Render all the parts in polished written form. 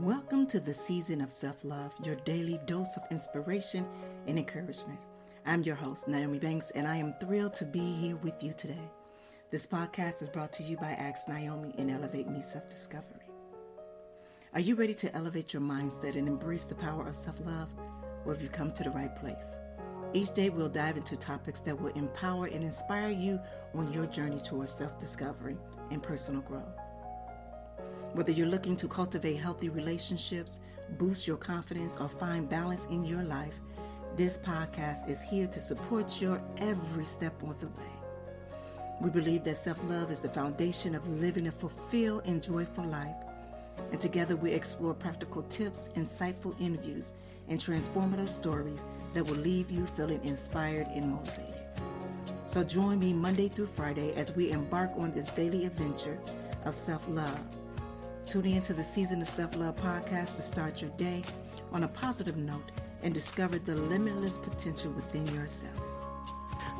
Welcome to the season of self-love, your daily dose of inspiration and encouragement. I'm your host, Nyomi, and I am thrilled to be here with you today. This podcast is brought to you by Ask Nyomi and Elevate Me Self-Discovery. Are you ready to elevate your mindset and embrace the power of self-love, or have you come to the right place? Each day we'll dive into topics that will empower and inspire you on your journey towards self-discovery and personal growth. Whether you're looking to cultivate healthy relationships, boost your confidence, or find balance in your life, this podcast is here to support your every step on the way. We believe that self-love is the foundation of living a fulfilled and joyful life. And together we explore practical tips, insightful interviews, and transformative stories that will leave you feeling inspired and motivated. So join me Monday through Friday as we embark on this daily adventure of self-love. Tune into the Season of Self-Love podcast to start your day on a positive note and discover the limitless potential within yourself.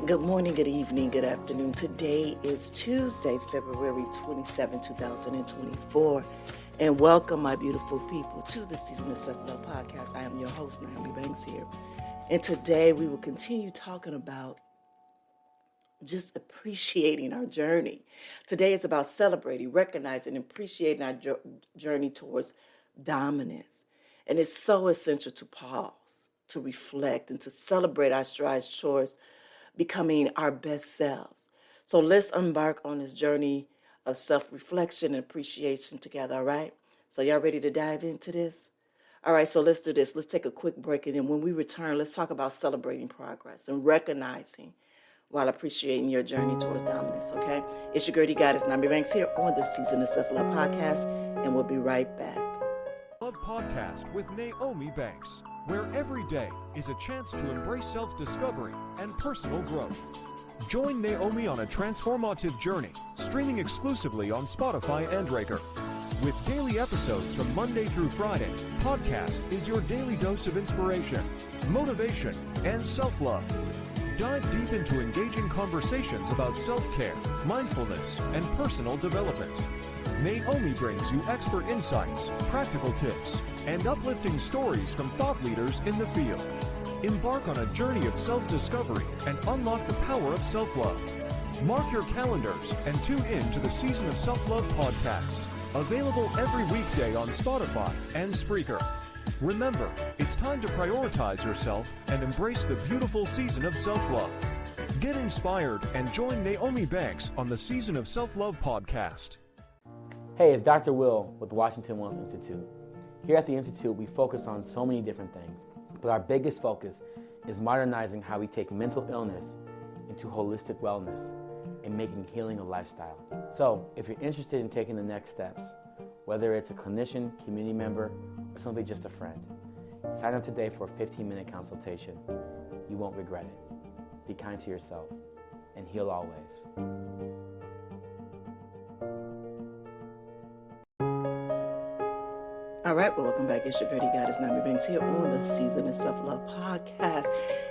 Good morning, good evening, good afternoon. Today is Tuesday, February 27, 2024. And welcome, my beautiful people, to the Season of Self-Love podcast. I am your host, Nyomi here. And today we will continue talking about just appreciating our journey. Today is about celebrating, recognizing, and appreciating our journey towards dominance. And it's so essential to pause, to reflect, and to celebrate our strides towards becoming our best selves. So let's embark on this journey of self-reflection and appreciation together, all right? So y'all ready to dive into this? All right, so let's do this. Let's take a quick break, and then when we return, let's talk about celebrating progress and recognizing while appreciating your journey towards dominance, okay? It's your girl, Goddess Nyomi here on the Season of Self-Love podcast, and we'll be right back. Love Podcast with Nyomi Banks, where every day is a chance to embrace self-discovery and personal growth. Join Nyomi on a transformative journey, streaming exclusively on Spotify and Breaker. With daily episodes from Monday through Friday, podcast is your daily dose of inspiration, motivation, and self-love. Dive deep into engaging conversations about self-care, mindfulness, and personal development. Nyomi brings you expert insights, practical tips, and uplifting stories from thought leaders in the field. Embark on a journey of self-discovery and unlock the power of self-love. Mark your calendars and tune in to the Season of Self-Love podcast. Available every weekday on Spotify and Spreaker. Remember, it's time to prioritize yourself and embrace the beautiful season of self-love. Get inspired and join Nyomi Banks on the Season of Self-Love podcast. Hey, it's Dr. Will with the Washington Wellness Institute. Here at the Institute, we focus on so many different things, but our biggest focus is modernizing how we take mental illness into holistic wellness and making healing a lifestyle. So, if you're interested in taking the next steps, whether it's a clinician, community member, or simply just a friend, sign up today for a 15-minute consultation. You won't regret it. Be kind to yourself and heal always. All right, well, welcome back. It's your girl, Goddess Nyomi here on the Season of Self-Love podcast.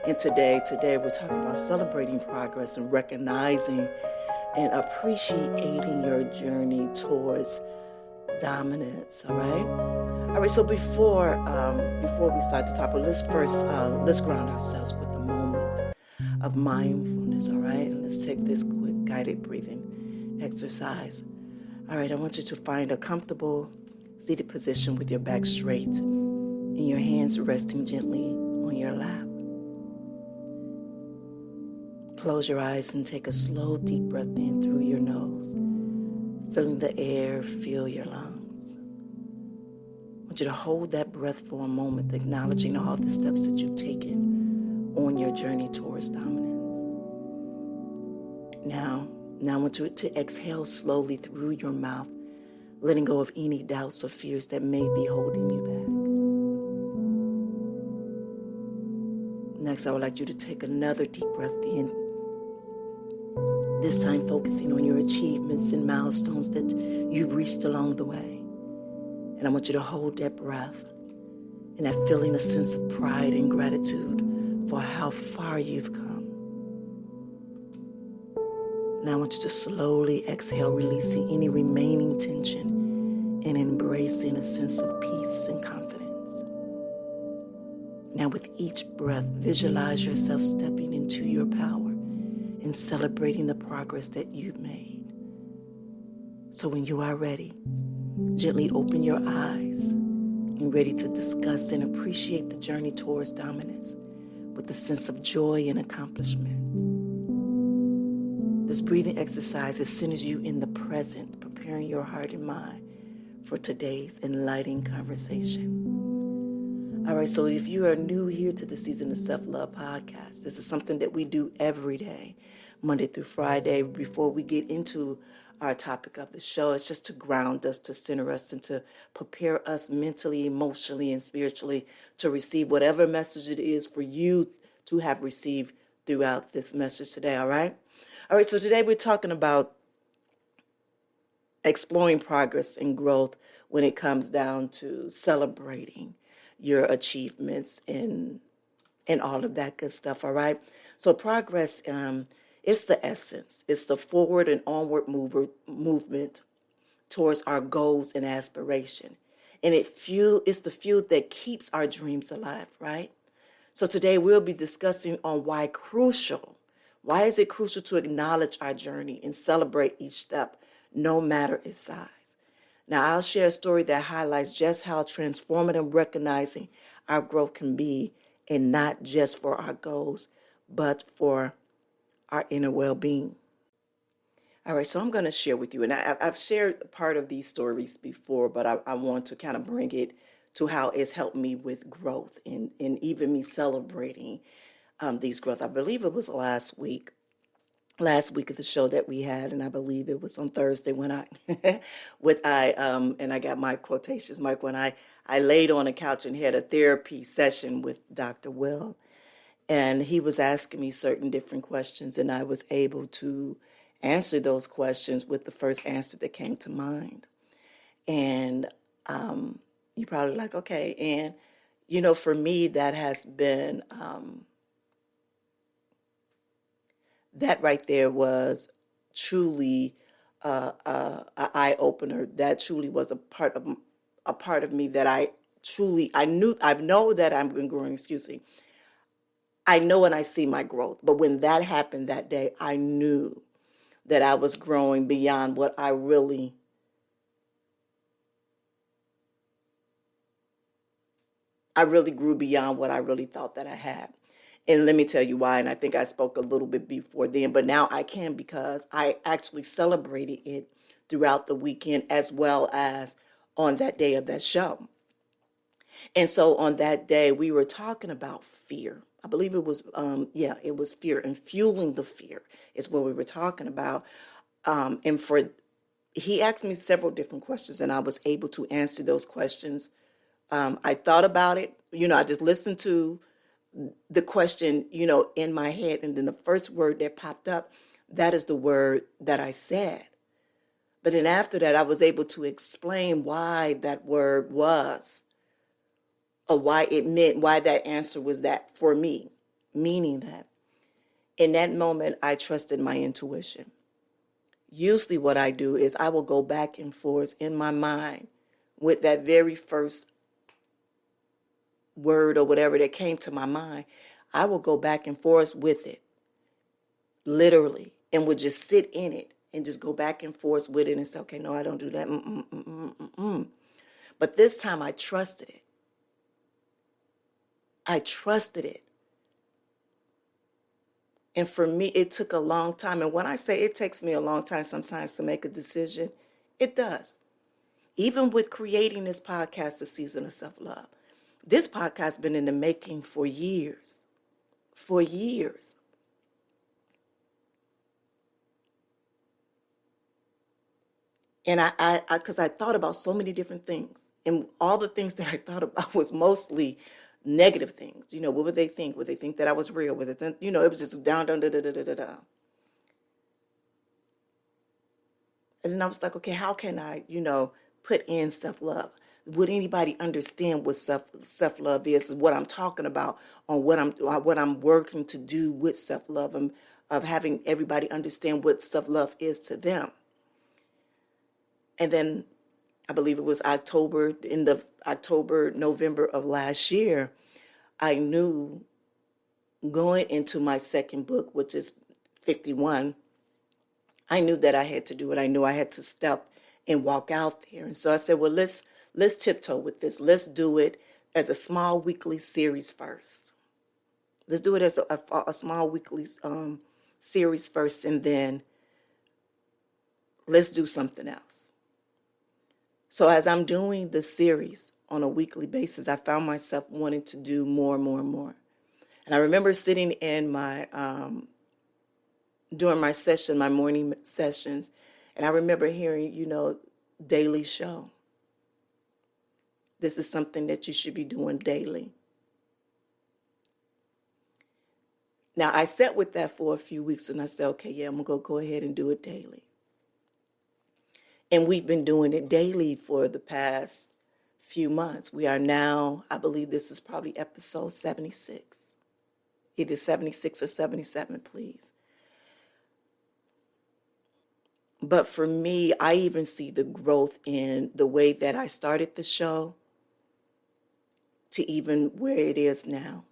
And today we're talking about celebrating progress and recognizing and appreciating your journey towards dominance. All right. So before we start the topic, let's ground ourselves with a moment of mindfulness. All right. And let's take this quick guided breathing exercise. All right. I want you to find a comfortable seated position with your back straight and your hands resting gently on your lap. Close your eyes and take a slow, deep breath in through your nose. Feeling the air fill your lungs. I want you to hold that breath for a moment, acknowledging all the steps that you've taken on your journey towards dominance. Now I want you to exhale slowly through your mouth, letting go of any doubts or fears that may be holding you back. Next, I would like you to take another deep breath in, this time focusing on your achievements and milestones that you've reached along the way. And I want you to hold that breath and that feeling a sense of pride and gratitude for how far you've come. Now I want you to slowly exhale, releasing any remaining tension and embracing a sense of peace Now, with each breath, visualize yourself stepping into your power and celebrating the progress that you've made. So when you are ready, gently open your eyes and ready to discuss and appreciate the journey towards dominance with a sense of joy and accomplishment. This breathing exercise has centered you in the present, preparing your heart and mind for today's enlightening conversation. All right, so if you are new here to the Season of Self-Love podcast, this is something that we do every day, Monday through Friday, before we get into our topic of the show. It's just to ground us, to center us, and to prepare us mentally, emotionally, and spiritually to receive whatever message it is for you to have received throughout this message today, all right? All right, so today we're talking about exploring progress and growth when it comes down to celebrating your achievements and all of that good stuff, all right? So progress, it's the essence. It's the forward and onward movement towards our goals and aspiration. And it's the fuel that keeps our dreams alive, right? So today we'll be discussing on why is it crucial to acknowledge our journey and celebrate each step, no matter its size. Now, I'll share a story that highlights just how transformative recognizing our growth can be, and not just for our goals, but for our inner well-being. All right, so I'm going to share with you, and I've shared part of these stories before, but I want to kind of bring it to how it's helped me with growth and even me celebrating these growth. I believe it was last week of the show that we had, and I believe it was on Thursday when and I got my quotations marked when I laid on a couch and had a therapy session with Dr. Will, and he was asking me certain different questions, and I was able to answer those questions with the first answer that came to mind. And you're probably like, okay, and for me that has been that right there was truly an eye opener. That truly was a part of me that I know that I'm growing. Excuse me. I know and I see my growth, but when that happened that day, I knew that I was growing beyond what I really grew beyond what I really thought that I had. And let me tell you why, and I think I spoke a little bit before then, but now I can because I actually celebrated it throughout the weekend as well as on that day of that show. And so on that day, we were talking about fear. I believe it was, it was fear, and fueling the fear is what we were talking about. He asked me several different questions, and I was able to answer those questions. I thought about it. I just listened to the question, in my head. And then the first word that popped up, that is the word that I said. But then after that, I was able to explain why that word was, or why it meant, why that answer was that for me. Meaning that in that moment, I trusted my intuition. Usually what I do is I will go back and forth in my mind with that very first word or whatever that came to my mind. I will go back and forth with it, literally, and would just sit in it and just go back and forth with it and say, okay, no, I don't do that. But this time I trusted it. And for me, it took a long time. And when I say it takes me a long time sometimes to make a decision, it does. Even with creating this podcast, The Season of Self-Love, this podcast has been in the making for years. And because I thought about so many different things, and all the things that I thought about was mostly negative things. What would they think? Would they think that I was real? Would they think, it was just down. And then I was like, okay, how can I, put in self-love? Would anybody understand what self-love is what I'm talking about, on what I'm working to do with self-love, and of having everybody understand what self-love is to them. And then I believe it was November of last year, I knew going into my second book, which is 51, I knew that I had to do it. I knew I had to step and walk out there. And so I said, well, let's tiptoe with this. Let's do it as a small weekly series first. Let's do it as a small weekly series first, and then let's do something else. So as I'm doing the series on a weekly basis, I found myself wanting to do more and more and more. And I remember sitting in my during my session, my morning sessions, and I remember hearing, daily show. This is something that you should be doing daily. Now, I sat with that for a few weeks, and I said, okay, yeah, I'm going to go ahead and do it daily. And we've been doing it daily for the past few months. We are now, I believe this is probably episode 76. Either 76 or 77, please. But for me, I even see the growth in the way that I started the show to even where it is now.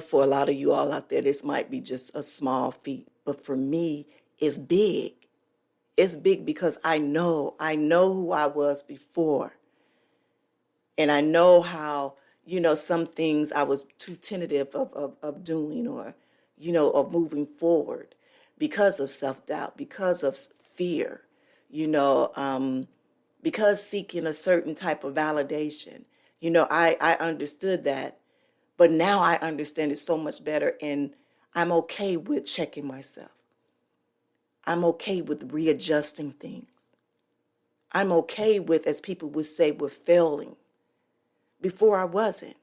For a lot of you all out there, this might be just a small feat, but for me, it's big. It's big because I know who I was before. And I know how, some things I was too tentative of doing or, of moving forward because of self-doubt, because of fear, because seeking a certain type of validation. I understood that, but now I understand it so much better, and I'm okay with checking myself. I'm okay with readjusting things. I'm okay with, as people would say, with failing. Before I wasn't.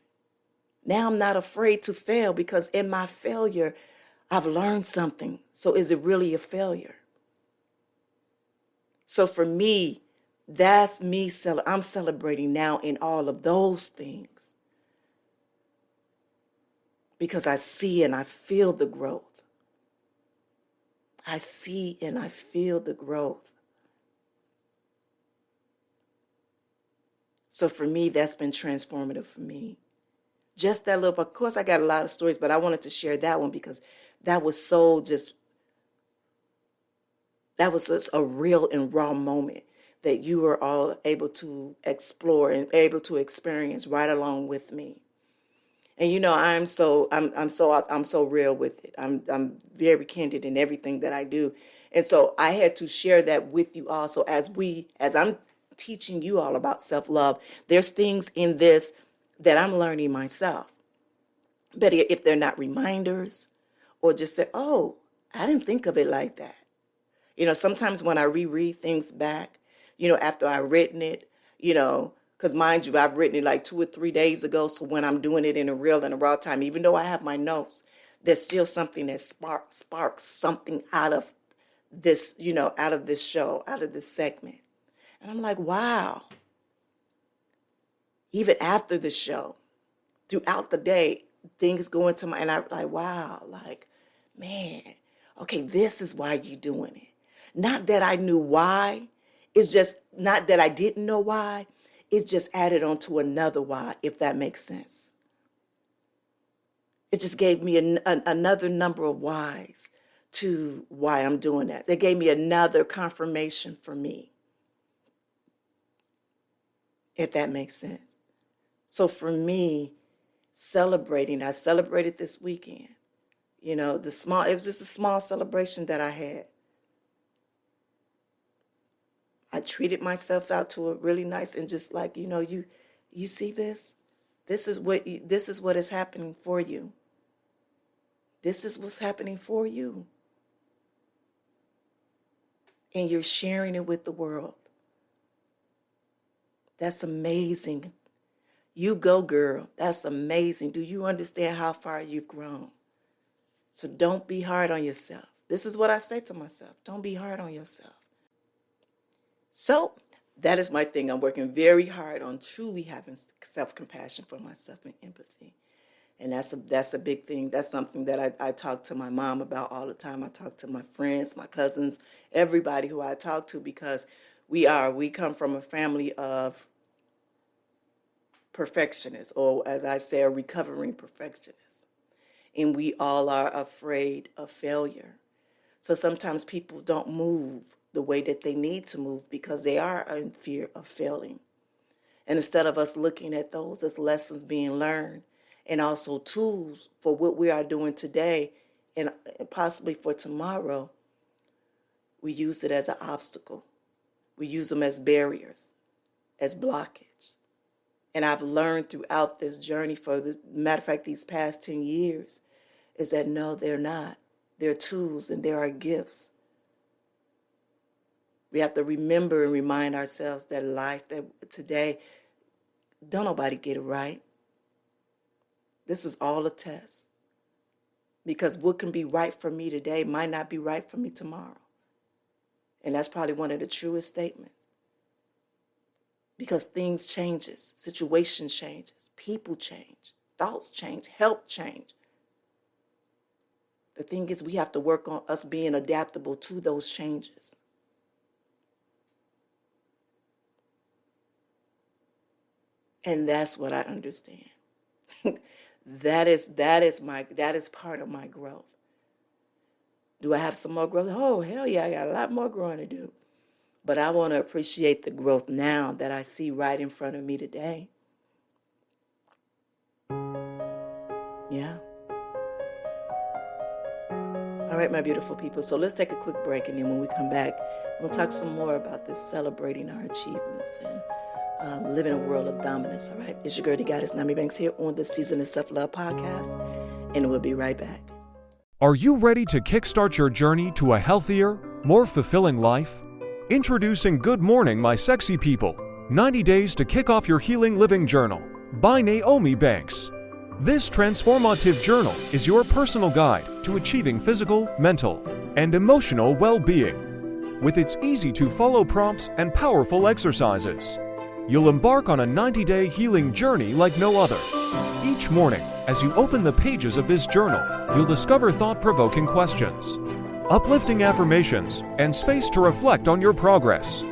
Now I'm not afraid to fail because in my failure, I've learned something. So is it really a failure? So for me, that's me. I'm celebrating now in all of those things because I see and I feel the growth. I see and I feel the growth. So for me, that's been transformative for me. Just that little, of course, I got a lot of stories, but I wanted to share that one because that was just a real and raw moment that you were all able to explore and able to experience right along with me. And I'm so real with it. I'm very candid in everything that I do. And so I had to share that with you all. So as I'm teaching you all about self-love, there's things in this that I'm learning myself. But if they're not reminders or just say, oh, I didn't think of it like that. Sometimes when I reread things back, after I've written it, because mind you, I've written it like 2 or 3 days ago. So when I'm doing it in a real and a raw time, even though I have my notes, there's still something that sparks something out of this, out of this show, out of this segment. And I'm like, wow. Even after the show, throughout the day, things go into and I'm like, wow, like, man, okay, this is why you're doing it. Not that I knew why. It's just not that I didn't know why. It's just added on to another why, if that makes sense. It just gave me another number of whys to why I'm doing that. It gave me another confirmation for me, if that makes sense. So for me, I celebrated this weekend. It was just a small celebration that I had. I treated myself out to a really nice and just like, you see this? This is what is happening for you. This is what's happening for you. And you're sharing it with the world. That's amazing. You go, girl. That's amazing. Do you understand how far you've grown? So don't be hard on yourself. This is what I say to myself. Don't be hard on yourself. So that is my thing. I'm working very hard on truly having self-compassion for myself and empathy. And that's a big thing. That's something that I talk to my mom about all the time. I talk to my friends, my cousins, everybody who I talk to, because we come from a family of perfectionist, or as I say, a recovering perfectionist. And we all are afraid of failure. So sometimes people don't move the way that they need to move because they are in fear of failing. And instead of us looking at those as lessons being learned and also tools for what we are doing today and possibly for tomorrow, we use it as an obstacle. We use them as barriers, as blockage. And I've learned throughout this journey, for the matter of fact, these past 10 years, is that no, they're not. They're tools and there are gifts. We have to remember and remind ourselves that life, that today, don't nobody get it right. This is all a test. Because what can be right for me today might not be right for me tomorrow. And that's probably one of the truest statements. Because things changes, situation changes, people change, thoughts change, health change. The thing is, we have to work on us being adaptable to those changes. And that's what I understand. That is part of my growth. Do I have some more growth? Oh, hell yeah, I got a lot more growing to do. But I want to appreciate the growth now that I see right in front of me today. Yeah. All right, my beautiful people. So let's take a quick break, and then when we come back, we'll talk some more about this celebrating our achievements and living a world of dominance. All right. It's your girl, the goddess Nyomi Banks, here on the Season of Self-Love podcast, and we'll be right back. Are you ready to kickstart your journey to a healthier, more fulfilling life? Introducing Good Morning, My Sexy People, 90 Days to Kick Off Your Healing Living Journal by Nyomi Banks. This transformative journal is your personal guide to achieving physical, mental, and emotional well-being. With its easy-to-follow prompts and powerful exercises, you'll embark on a 90-day healing journey like no other. Each morning, as you open the pages of this journal, you'll discover thought-provoking questions, uplifting affirmations, and space to reflect on your progress.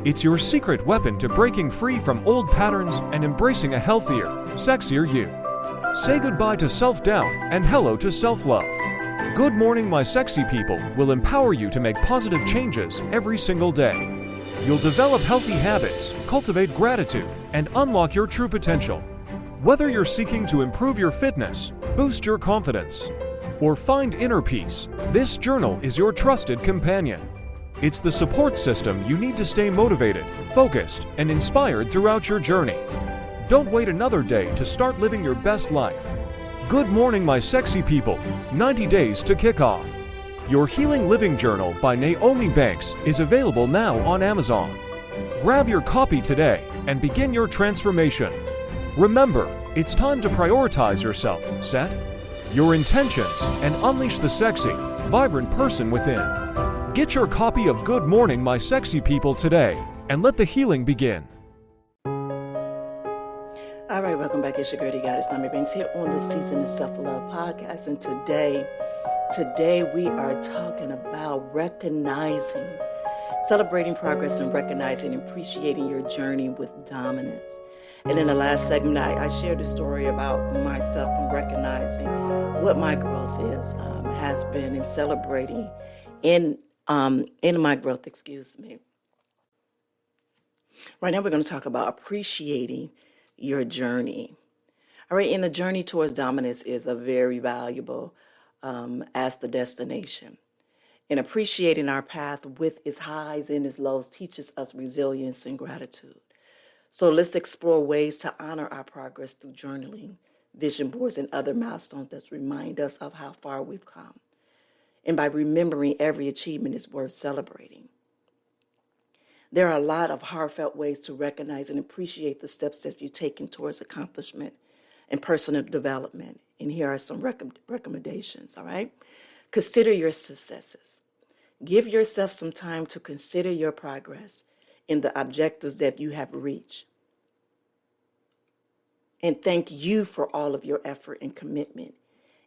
It's your secret weapon to breaking free from old patterns and embracing a healthier, sexier you. Say goodbye to self-doubt and hello to self-love. Good Morning, My Sexy People will empower you to make positive changes every single day. You'll develop healthy habits, cultivate gratitude, and unlock your true potential. Whether you're seeking to improve your fitness, boost your confidence, or find inner peace, this journal is your trusted companion. It's the support system you need to stay motivated, focused, and inspired throughout your journey. Don't wait another day to start living your best life. Good Morning, My Sexy People, 90 Days to Kick Off. Your Healing Living Journal by Nyomi Banks is available now on Amazon. Grab your copy today and begin your transformation. Remember, it's time to prioritize yourself, set your intentions, and unleash the sexy, vibrant person within. Get your copy of Good Morning, My Sexy People today, and let the healing begin. All right, welcome back. It's your girl, the goddess Nyomi Banks, here on the Season of Self-Love podcast. And today we are talking about celebrating progress and recognizing and appreciating your journey with dominance. And in the last segment, I shared a story about myself and recognizing what my growth has been in celebrating in my growth, Right now, we're going to talk about appreciating your journey. All right, and the journey towards dominance is a very valuable as the destination. And appreciating our path with its highs and its lows teaches us resilience and gratitude. So let's explore ways to honor our progress through journaling, vision boards, and other milestones that remind us of how far we've come. And by remembering every achievement is worth celebrating. There are a lot of heartfelt ways to recognize and appreciate the steps that you've taken towards accomplishment and personal development. And here are some recommendations, all right? Consider your successes. Give yourself some time to consider your progress in the objectives that you have reached. And thank you for all of your effort and commitment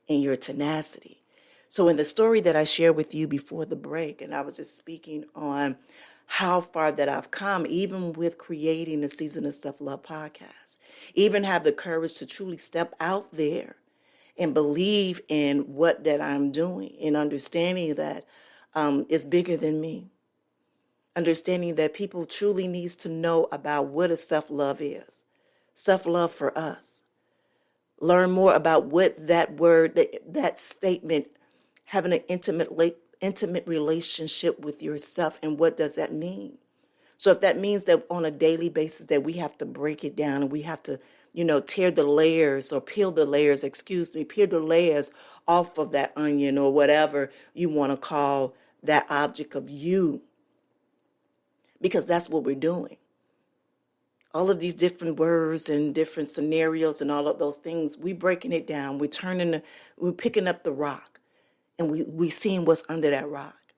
and your tenacity. So in the story that I shared with you before the break, and I was just speaking on how far that I've come, even with creating the Season of Self-Love podcast. Even have the courage to truly step out there and believe in what that I'm doing, and understanding that it's bigger than me. Understanding that people truly needs to know about what a self-love is. Self-love for us. Learn more about what that word, that statement, having an intimate relationship with yourself, and what does that mean? So if that means that on a daily basis that we have to break it down, and we have to, tear the layers, or peel the layers, peel the layers off of that onion, or whatever you want to call that object of you, because that's what we're doing. All of these different words and different scenarios and all of those things, we breaking it down. We're picking up the rock, and we seeing what's under that rock.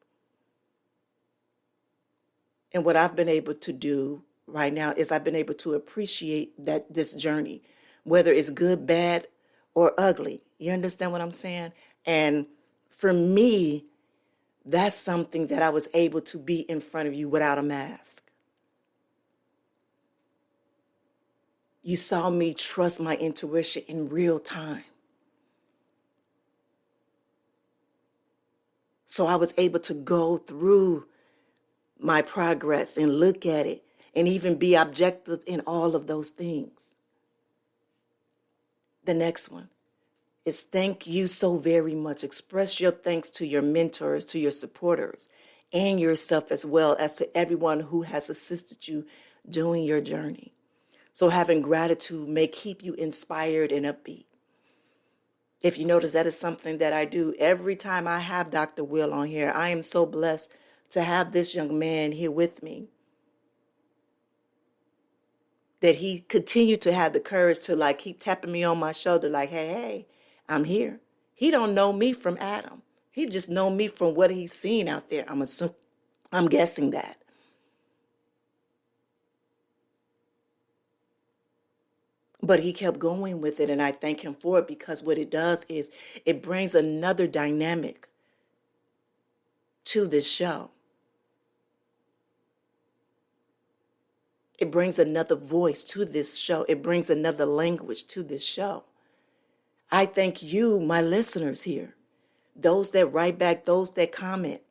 And what I've been able to do right now is I've been able to appreciate this journey, whether it's good, bad, or ugly. You understand what I'm saying? And for me, that's something that I was able to be in front of you without a mask. You saw me trust my intuition in real time. So I was able to go through my progress and look at it, and even be objective in all of those things. The next one is thank you so very much. Express your thanks to your mentors, to your supporters, and yourself, as well as to everyone who has assisted you during your journey. So having gratitude may keep you inspired and upbeat. If you notice, that is something that I do every time I have Dr. Will on here. I am so blessed to have this young man here with me, that he continued to have the courage to keep tapping me on my shoulder, hey, I'm here. He don't know me from Adam. He just know me from what he's seen out there. I'm guessing that. But he kept going with it, and I thank him for it, because what it does is it brings another dynamic to this show. It brings another voice to this show. It brings another language to this show. I thank you, my listeners here, those that write back, those that comment.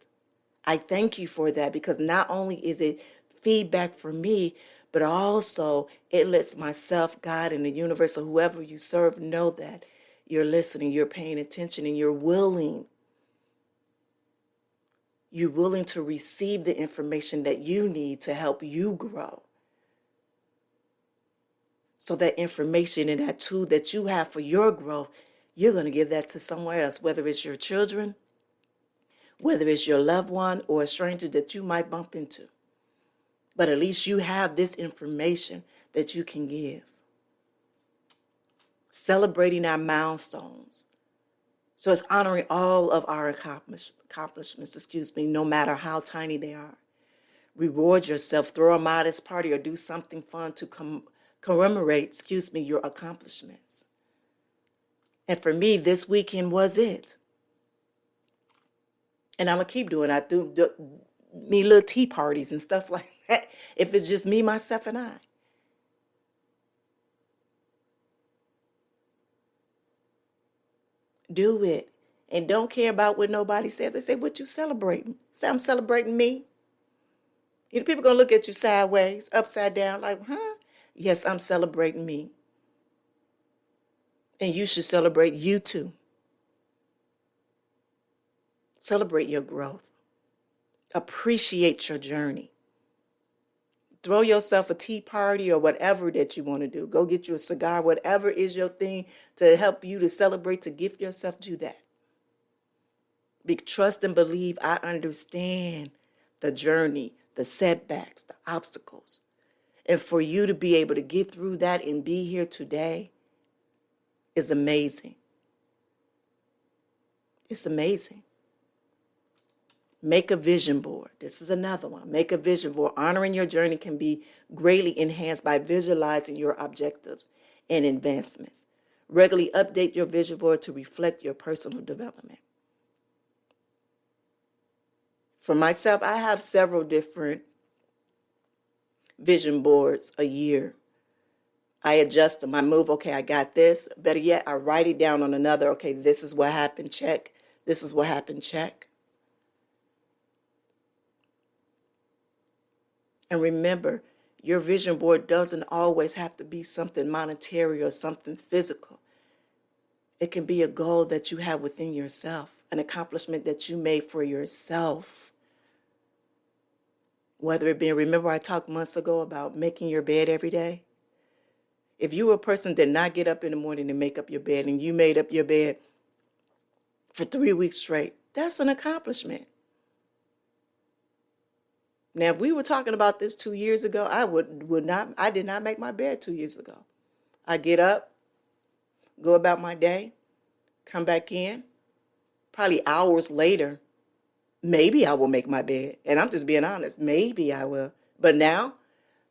I thank you for that, because not only is it feedback for me, but also it lets myself, God, and the universe, or whoever you serve, know that you're listening, you're paying attention, and you're willing to receive the information that you need to help you grow. So that information and that tool that you have for your growth, you're going to give that to somewhere else, whether it's your children, whether it's your loved one, or a stranger that you might bump into. But at least you have this information that you can give. Celebrating our milestones. So it's honoring all of our accomplishments, no matter how tiny they are. Reward yourself, throw a modest party, or do something fun to commemorate, your accomplishments. And for me, this weekend was it. And I'm going to keep doing it. I do me little tea parties and stuff like that, if it's just me, myself, and I. Do it. And don't care about what nobody said. They say, what you celebrating? Say, I'm celebrating me. People going to look at you sideways, upside down, huh? Yes, I'm celebrating me. And you should celebrate you too. Celebrate your growth. Appreciate your journey. Throw yourself a tea party or whatever that you want to do. Go get you a cigar, whatever is your thing to help you to celebrate, to gift yourself, do that. Trust and believe I understand the journey, the setbacks, the obstacles. And for you to be able to get through that and be here today is amazing. It's amazing. Make a vision board. This is another one. Make a vision board. Honoring your journey can be greatly enhanced by visualizing your objectives and advancements. Regularly update your vision board to reflect your personal development. For myself, I have several different vision boards a year. I adjust them. I move, okay, I got this. Better yet, I write it down on another. Okay, this is what happened, check. This is what happened, check. And remember, your vision board doesn't always have to be something monetary or something physical. It can be a goal that you have within yourself, an accomplishment that you made for yourself. Whether it be, remember I talked months ago about making your bed every day? If you were a person that did not get up in the morning and make up your bed, and you made up your bed for 3 weeks straight, that's an accomplishment. Now, if we were talking about this 2 years ago, I did not make my bed 2 years ago. I get up, go about my day, come back in. Probably hours later, maybe I will make my bed. And I'm just being honest, maybe I will. But now,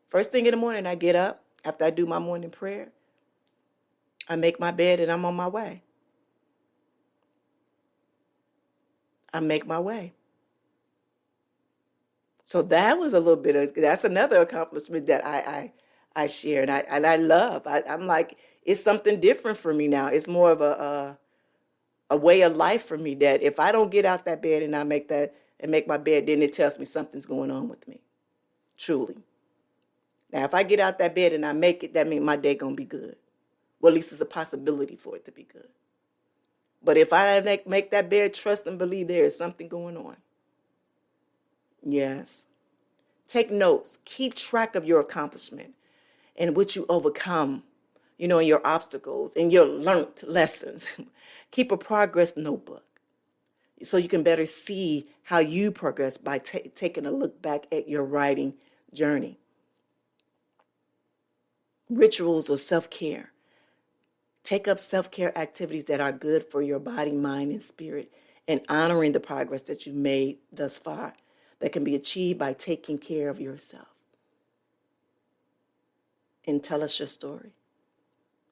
first thing in the morning, I get up. After I do my morning prayer, I make my bed and I'm on my way. I make my way. So that was a little bit of, that's another accomplishment that I share and I love. I'm like, it's something different for me now. It's more of a way of life for me that if I don't get out that bed and I make my bed, then it tells me something's going on with me. Truly. Now, if I get out that bed and I make it, that means my day gonna be good. Well, at least there's a possibility for it to be good. But if I make that bed, trust and believe there is something going on. Yes. Take notes. Keep track of your accomplishment and what you overcome, and your obstacles and your learned lessons. Keep a progress notebook so you can better see how you progress by taking a look back at your writing journey. Rituals of self-care. Take up self-care activities that are good for your body, mind, and spirit, and honoring the progress that you've made thus far that can be achieved by taking care of yourself. And tell us your story.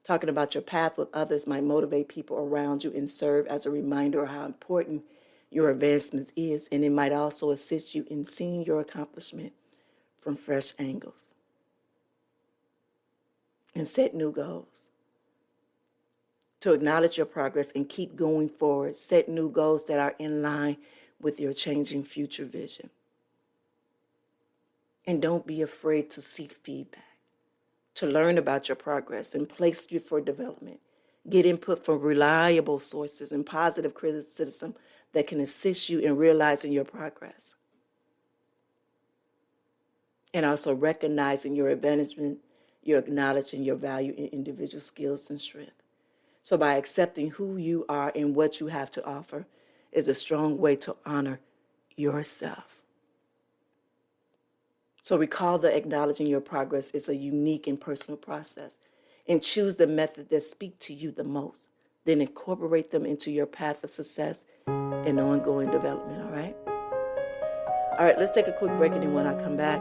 Talking about your path with others might motivate people around you and serve as a reminder of how important your advancements is, and it might also assist you in seeing your accomplishment from fresh angles. And set new goals. To acknowledge your progress and keep going forward, set new goals that are in line with your changing future vision. And don't be afraid to seek feedback, to learn about your progress and place you for development. Get input from reliable sources and positive criticism that can assist you in realizing your progress. And also recognizing your advancement, you're acknowledging your value in individual skills and strength. So by accepting who you are and what you have to offer is a strong way to honor yourself. So recall that acknowledging your progress is a unique and personal process, and choose the method that speaks to you the most. Then incorporate them into your path of success and ongoing development, all right? All right, let's take a quick break, and then when I come back,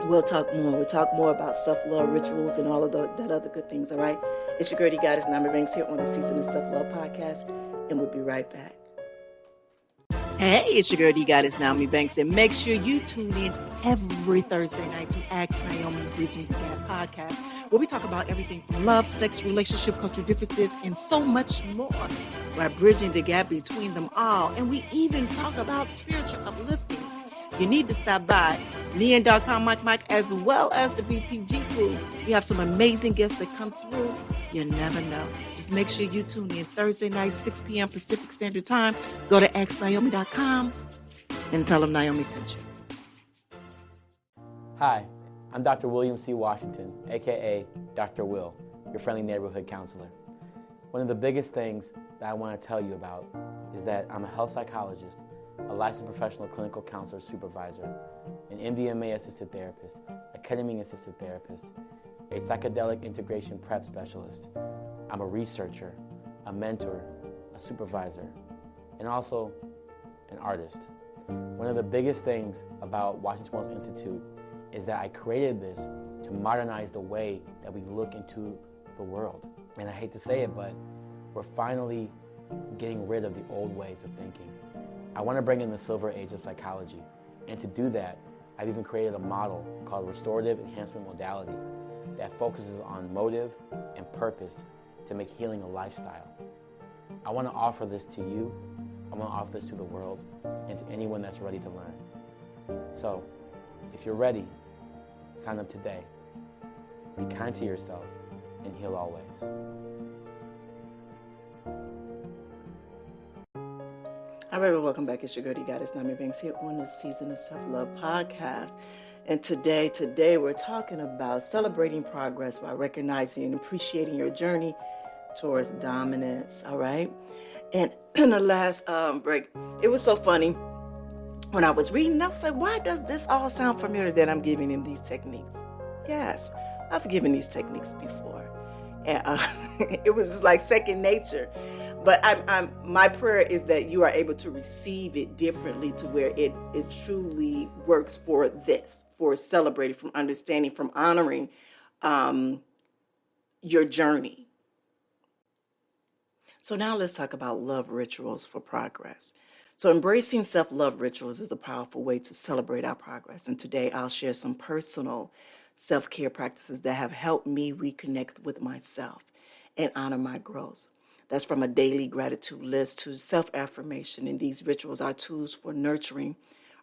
we'll talk more. We'll talk more about self-love rituals and all of that other good things, all right? It's your girl, Goddess Nyomi Banks here on the Season of Self-Love podcast, and we'll be right back. Hey, it's your girl, Goddess Nyomi Banks, and make sure you tune in every Thursday night to Ask Nyomi Bridging the Gap podcast, where we talk about everything from love, sex, relationship, cultural differences, and so much more. We're bridging the gap between them all, and we even talk about spiritual uplifting. You need to stop by Neon.com, Mike, as well as the BTG crew. We have some amazing guests that come through. You never know. Just make sure you tune in Thursday night, 6 p.m. Pacific Standard Time. Go to AskNyomi.com and tell them Nyomi sent you. Hi, I'm Dr. William C. Washington, aka Dr. Will, your friendly neighborhood counselor. One of the biggest things that I want to tell you about is that I'm a health psychologist, a licensed professional clinical counselor supervisor, an MDMA assisted therapist, a ketamine assisted therapist, a psychedelic integration prep specialist. I'm a researcher, a mentor, a supervisor, and also an artist. One of the biggest things about Washington Wellness Institute is that I created this to modernize the way that we look into the world. And I hate to say it, but we're finally getting rid of the old ways of thinking. I want to bring in the silver age of psychology. And to do that, I've even created a model called Restorative Enhancement Modality that focuses on motive and purpose to make healing a lifestyle. I want to offer this to you. I want to offer this to the world and to anyone that's ready to learn. So, if you're ready, sign up today. Be kind to yourself and heal always. All right, well, welcome back. It's your girl, Goddess Nyomi Banks here on the Season of Self-Love podcast. And today we're talking about celebrating progress while recognizing and appreciating your journey towards dominance, all right? And in the last break, it was so funny. When I was reading, I was like, why does this all sound familiar that I'm giving him these techniques? Yes, I've given these techniques before. And it was just like second nature. But my prayer is that you are able to receive it differently to where it truly works for this, for celebrating, from understanding, from honoring your journey. So now let's talk about love rituals for progress. So embracing self-love rituals is a powerful way to celebrate our progress. And today I'll share some personal self-care practices that have helped me reconnect with myself and honor my growth. That's from a daily gratitude list to self-affirmation. And these rituals are tools for nurturing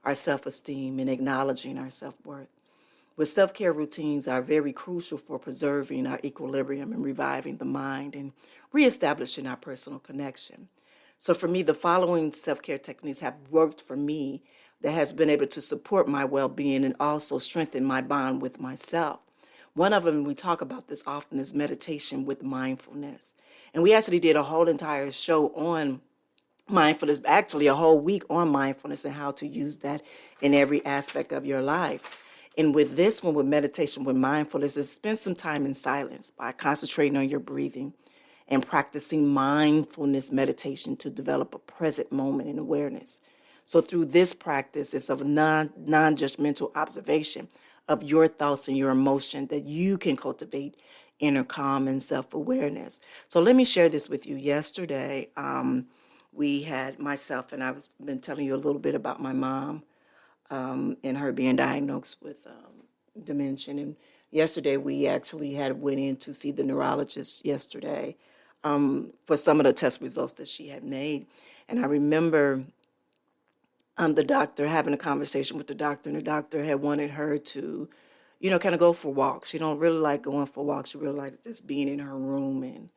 our self-esteem and acknowledging our self-worth. With self-care routines are very crucial for preserving our equilibrium and reviving the mind and reestablishing our personal connection. So for me, the following self-care techniques have worked for me that has been able to support my well-being and also strengthen my bond with myself. One of them, we talk about this often, is meditation with mindfulness. And we actually did a whole entire show on mindfulness, actually a whole week on mindfulness and how to use that in every aspect of your life. And with this one, with meditation with mindfulness, is spend some time in silence by concentrating on your breathing and practicing mindfulness meditation to develop a present moment in awareness. So through this practice, it's of non-judgmental observation of your thoughts and your emotion that you can cultivate inner calm and self-awareness. So let me share this with you. Yesterday, we had myself, and I've been telling you a little bit about my mom and her being diagnosed with dementia. And yesterday, we actually went in to see the neurologist yesterday for some of the test results that she had made. And I remember the doctor having a conversation with the doctor, and the doctor had wanted her to, kind of go for walks. She don't really like going for walks. She really likes just being in her room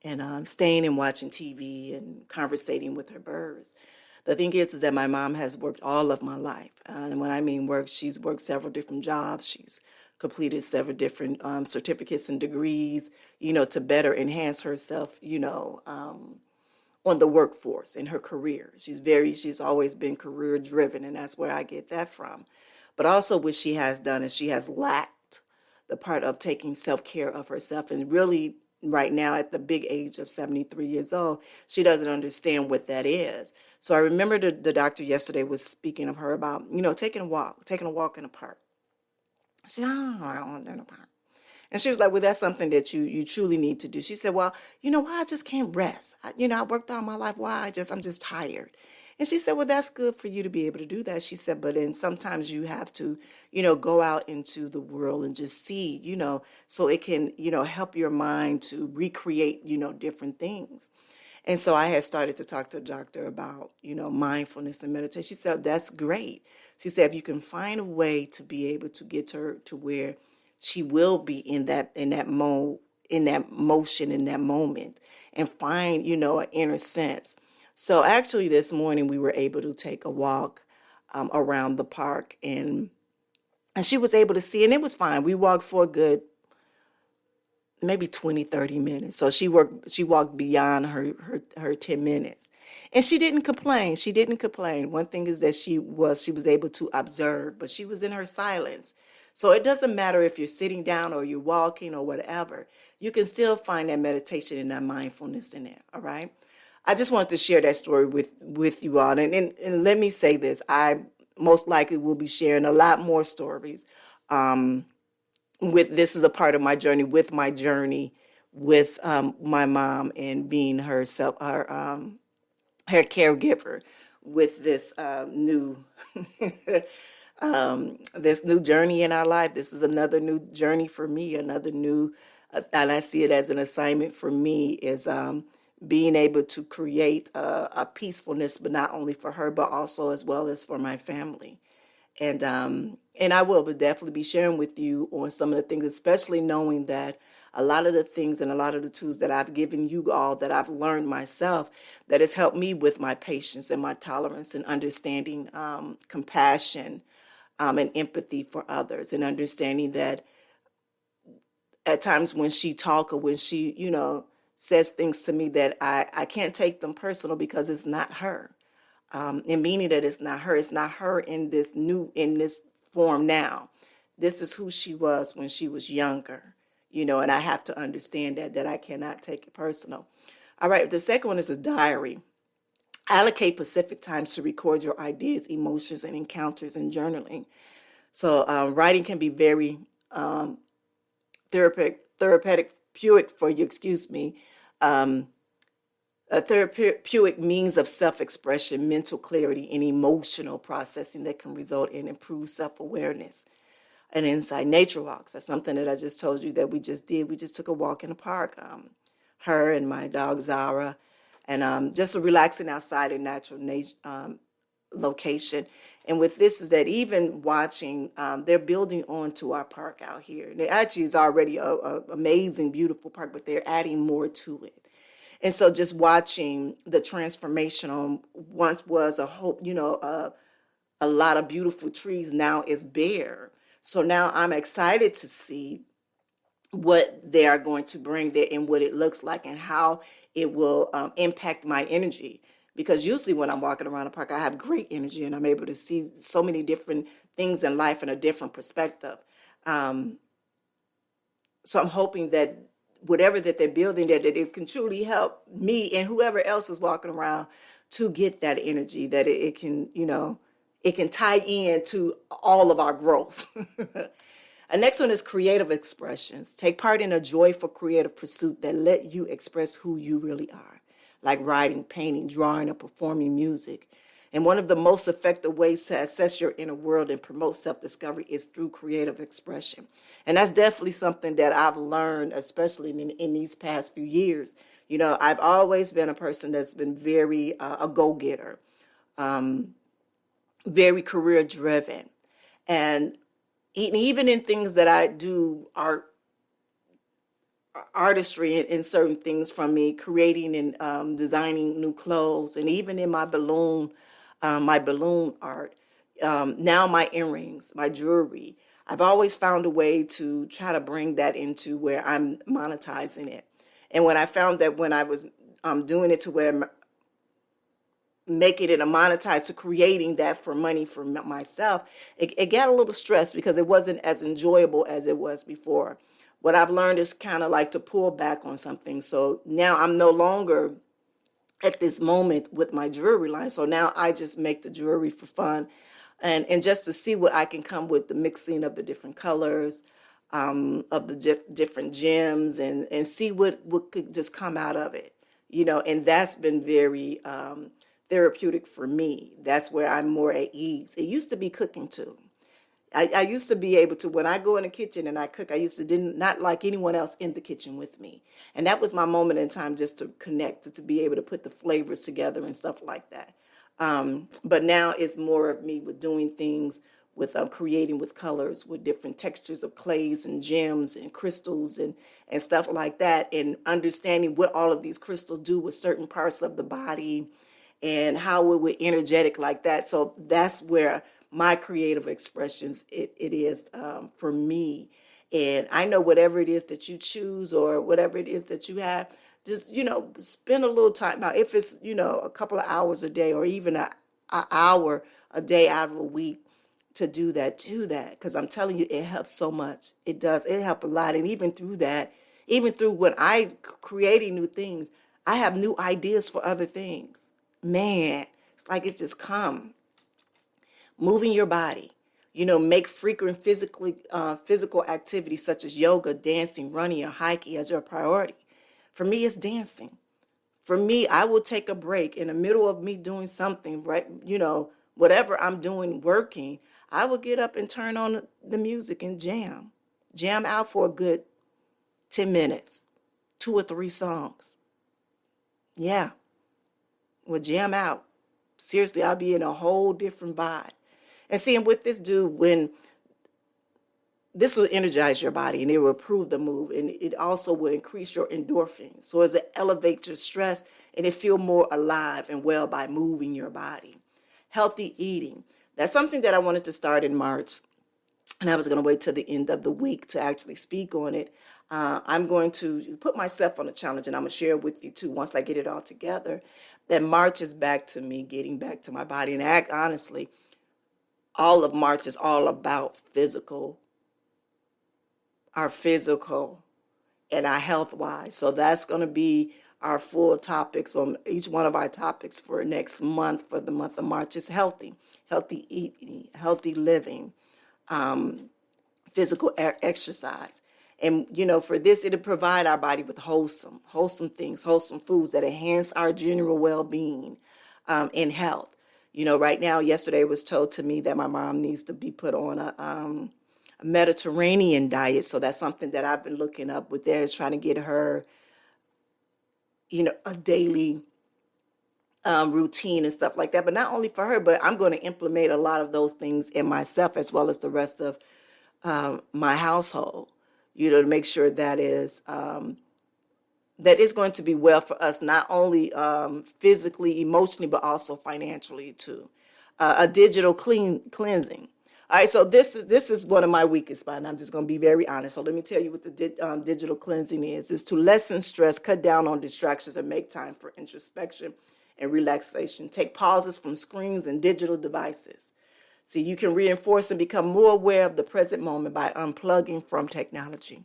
and staying and watching TV and conversating with her birds. The thing is that my mom has worked all of my life. And when I mean work, she's worked several different jobs. She's completed several different certificates and degrees, to better enhance herself, on the workforce in her career. She's always been career driven, and that's where I get that from. But also what she has done is she has lacked the part of taking self-care of herself. And really right now at the big age of 73 years old, she doesn't understand what that is. So I remember the doctor yesterday was speaking of her about, taking a walk in a park. I said, oh, I don't want to do no park. And she was like, well, that's something that you truly need to do. She said, well, why I just can't rest. I worked all my life. Why I'm just tired. And she said, well, that's good for you to be able to do that. She said, but then sometimes you have to, go out into the world and just see, so it can, help your mind to recreate, different things. And so I had started to talk to the doctor about, mindfulness and meditation. She said, that's great. She said, if you can find a way to be able to get her to where she will be in that motion, in that moment, and find, an inner sense. So actually this morning we were able to take a walk around the park, and she was able to see, and it was fine. We walked for a good maybe 20, 30 minutes. So she walked beyond her 10 minutes. And she didn't complain. One thing is that she was able to observe, but she was in her silence. So it doesn't matter if you're sitting down or you're walking or whatever. You can still find that meditation and that mindfulness in there, all right? I just wanted to share that story with you all. And let me say this. I most likely will be sharing a lot more stories. This is a part of my journey with my mom and being her caregiver with this new this new journey in our life. This is another new journey for me, another new, and I see it as an assignment for me, is being able to create a peacefulness, but not only for her, but also as well as for my family. And I will definitely be sharing with you on some of the things, especially knowing that a lot of the things and a lot of the tools that I've given you all, that I've learned myself, that has helped me with my patience and my tolerance and understanding compassion and empathy for others, and understanding that at times when she talk or when she, says things to me, that I can't take them personal, because it's not her. And meaning that it's not her in this form now. This is who she was when she was younger, and I have to understand that I cannot take it personal. All right, the second one is a diary. Allocate specific times to record your ideas, emotions, and encounters in journaling. So writing can be very therapeutic for you, a therapeutic means of self-expression, mental clarity, and emotional processing that can result in improved self-awareness and insight. Nature walks, that's something that I just told you that we just did. We just took a walk in the park, her and my dog Zara, and just relaxing outside in natural location. And with this is that even watching, they're building onto our park out here. And it actually is already a amazing, beautiful park, but they're adding more to it. And so just watching the transformation on once was a whole, a lot of beautiful trees, now is bare. So now I'm excited to see what they are going to bring there and what it looks like and how it will impact my energy. Because usually when I'm walking around the park, I have great energy and I'm able to see so many different things in life in a different perspective. So I'm hoping that whatever that they're building there, that it can truly help me and whoever else is walking around to get that energy, that it can, it can tie in to all of our growth. The next one is creative expressions. Take part in a joyful creative pursuit that let you express who you really are, like writing, painting, drawing, or performing music. And one of the most effective ways to assess your inner world and promote self-discovery is through creative expression. And that's definitely something that I've learned, especially in these past few years. I've always been a person that's been very a go-getter, very career-driven. And even in things that I do, artistry in certain things, from me creating and designing new clothes, and even in my balloon art, now my earrings, my jewelry, I've always found a way to try to bring that into where I'm monetizing it. And when I found that when I was doing it to where making it a monetize, to creating that for money for myself, it got a little stressed because it wasn't as enjoyable as it was before. What I've learned is kind of like to pull back on something. So now I'm no longer at this moment with my jewelry line. So now I just make the jewelry for fun and just to see what I can come with, the mixing of the different colors, of the different gems, and see what could just come out of it. And that's been very therapeutic for me. That's where I'm more at ease. It used to be cooking too. I used to be able to, when I go in the kitchen and I cook, I used to not like anyone else in the kitchen with me. And that was my moment in time just to connect, to be able to put the flavors together and stuff like that. But now it's more of me with doing things with creating with colors, with different textures of clays and gems and crystals and stuff like that, and understanding what all of these crystals do with certain parts of the body and how it would energetic like that. So that's where my creative expressions, it is for me. And I know whatever it is that you choose or whatever it is that you have, just, spend a little time. Now, if it's, a couple of hours a day or even an hour a day out of a week to do that, because I'm telling you, it helps so much. It does. It helps a lot. And even through that, even through when I creating new things, I have new ideas for other things. Man, it's like it just come. Moving your body, make frequent physical activities such as yoga, dancing, running, or hiking as your priority. For me, it's dancing. For me, I will take a break in the middle of me doing something, right? Whatever I'm doing, working, I would get up and turn on the music and jam out for a good 10 minutes, 2 or 3 songs. Yeah, would jam out. Seriously, I'll be in a whole different vibe. And seeing what this do, when this will energize your body and it will improve the mood, and it also will increase your endorphins. So as it elevates your stress and it feel more alive and well by moving your body. Healthy eating. That's something that I wanted to start in March, and I was going to wait till the end of the week to actually speak on it. I'm going to put myself on a challenge, and I'm going to share it with you too once I get it all together. That March is back to me getting back to my body. And honestly, all of March is all about our physical and our health-wise. So that's going to be our full topics on each one of our topics for next month. For the month of March is healthy eating, healthy living, physical exercise. And, for this, it'll provide our body with wholesome things, wholesome foods that enhance our general well-being and health. Right now, yesterday it was told to me that my mom needs to be put on a Mediterranean diet. So that's something that I've been looking up with there, is trying to get her, a daily routine and stuff like that. But not only for her, but I'm going to implement a lot of those things in myself as well as the rest of my household, to make sure that is going to be well for us, not only physically, emotionally, but also financially too. A digital cleansing. All right, so this is one of my weakest spots, and I'm just going to be very honest. So let me tell you what the digital cleansing is to lessen stress, cut down on distractions, and make time for introspection and relaxation. Take pauses from screens and digital devices. See, you can reinforce and become more aware of the present moment by unplugging from technology.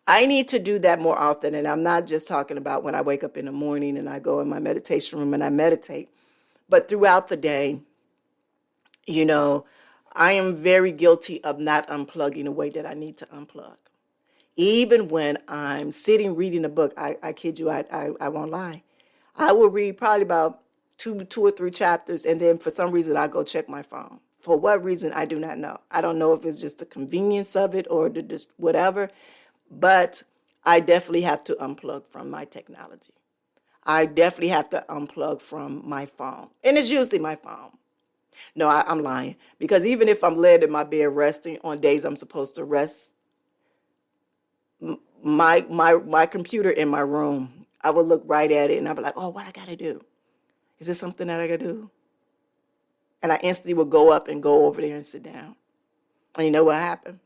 I need to do that more often, and I'm not just talking about when I wake up in the morning and I go in my meditation room and I meditate, but throughout the day. I am very guilty of not unplugging the way that I need to unplug. Even when I'm sitting reading a book, I kid you, I won't lie. I will read probably about two or 3 chapters, and then for some reason I go check my phone. For what reason, I do not know. I don't know if it's just the convenience of it or just whatever, but I definitely have to unplug from my technology. I definitely have to unplug from my phone, and it's usually my phone. No, I'm lying, because even if I'm laid in my bed resting on days I'm supposed to rest, my computer in my room, I would look right at it and I'd be like, oh, what I got to do? Is this something that I got to do? And I instantly would go up and go over there and sit down. And you know what happened?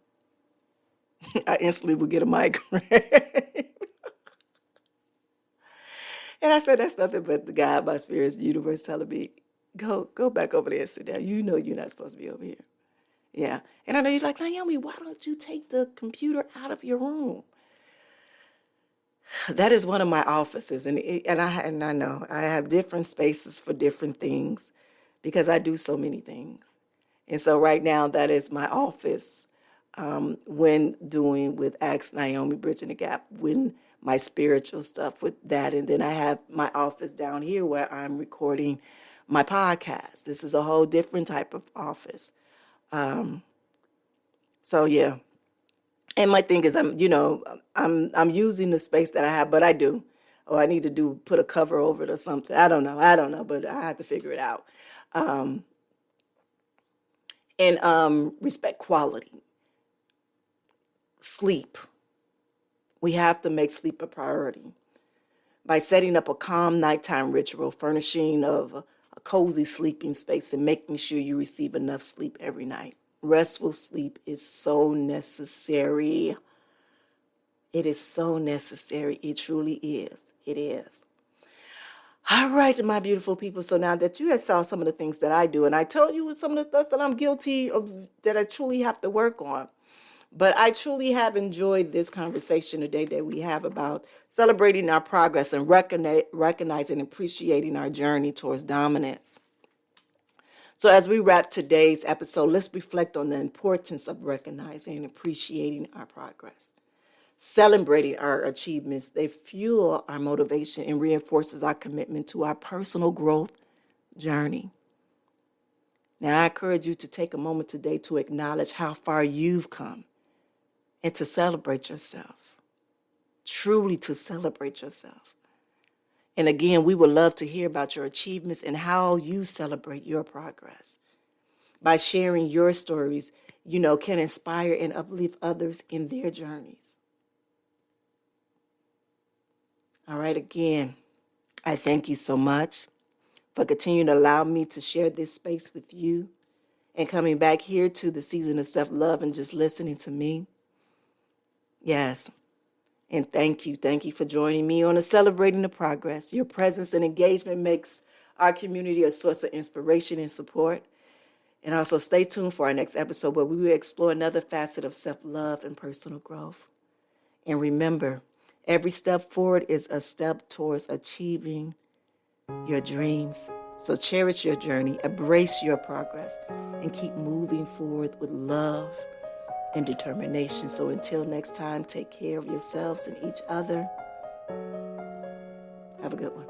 I instantly would get a migraine. And I said, that's nothing but the God, my spirit's universe telling me, go back over there and sit down. You know you're not supposed to be over here. Yeah. And I know you're like, Nyomi, why don't you take the computer out of your room? That is one of my offices. And I know I have different spaces for different things because I do so many things. And so right now that is my office when doing with Ask Nyomi, Bridging the Gap, when my spiritual stuff with that. And then I have my office down here where I'm recording my podcast. This is a whole different type of office. So yeah. And my thing is I'm using the space that I have, but I do. Or I need to put a cover over it or something. I don't know, but I have to figure it out. And respect quality. Sleep. We have to make sleep a priority by setting up a calm nighttime ritual, furnishing of a cozy sleeping space, and making sure you receive enough sleep every night. Restful sleep is so necessary. It is so necessary. It truly is. It is. All right, my beautiful people. So now that you have saw some of the things that I do, and I told you some of the things that I'm guilty of that I truly have to work on. But I truly have enjoyed this conversation today that we have about celebrating our progress and recognizing and appreciating our journey towards dominance. So as we wrap today's episode, let's reflect on the importance of recognizing and appreciating our progress. Celebrating our achievements, they fuel our motivation and reinforces our commitment to our personal growth journey. Now, I encourage you to take a moment today to acknowledge how far you've come and to celebrate yourself, truly to celebrate yourself. And again, we would love to hear about your achievements and how you celebrate your progress. By sharing your stories, can inspire and uplift others in their journeys. All right, again, I thank you so much for continuing to allow me to share this space with you and coming back here to the season of self-love and just listening to me. Yes. And thank you. Thank you for joining me on Celebrating the Progress. Your presence and engagement makes our community a source of inspiration and support. And also stay tuned for our next episode where we will explore another facet of self-love and personal growth. And remember, every step forward is a step towards achieving your dreams. So cherish your journey, embrace your progress, and keep moving forward with love and determination. So until next time, take care of yourselves and each other. Have a good one.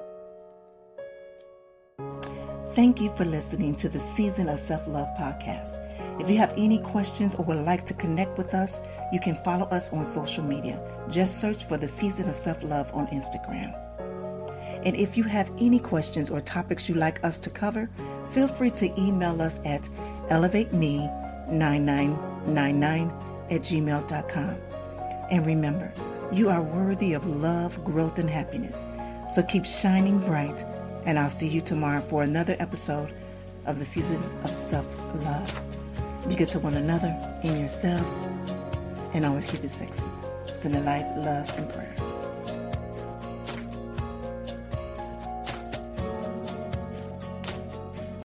Thank you for listening to the Season of Self-Love podcast. If you have any questions or would like to connect with us, you can follow us on social media. Just search for the Season of Self-Love on Instagram. And if you have any questions or topics you'd like us to cover, feel free to email us at elevateme9999@gmail.com. And remember, you are worthy of love, growth, and happiness. So keep shining bright, and I'll see you tomorrow for another episode of the Season of Self-Love. Be good to one another and yourselves, and always keep it sexy. Send a light, love, and prayers.